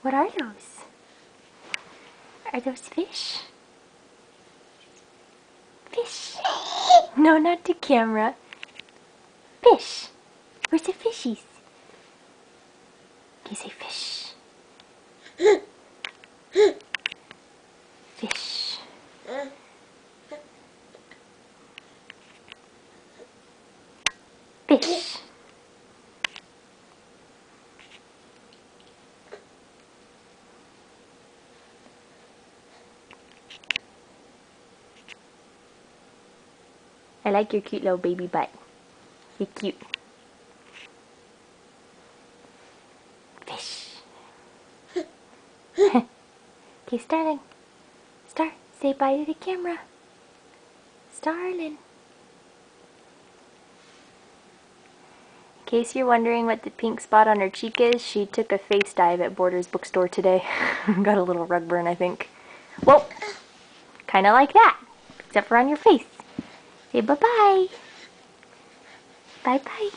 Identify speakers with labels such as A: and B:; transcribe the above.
A: What are those? Are those fish? Fish. No, not the camera. Fish. Where's the fishies? Can you say fish? Fish. Fish. I like your cute little baby butt. You're cute. Fish. Okay, Starling. Star, say bye to the camera. Starling. In case you're wondering what the pink spot on her cheek is, she took a face dive at Borders bookstore today. Got a little rug burn, I think. Well, kind of like that, except for on your face. Say bye-bye. Bye-bye.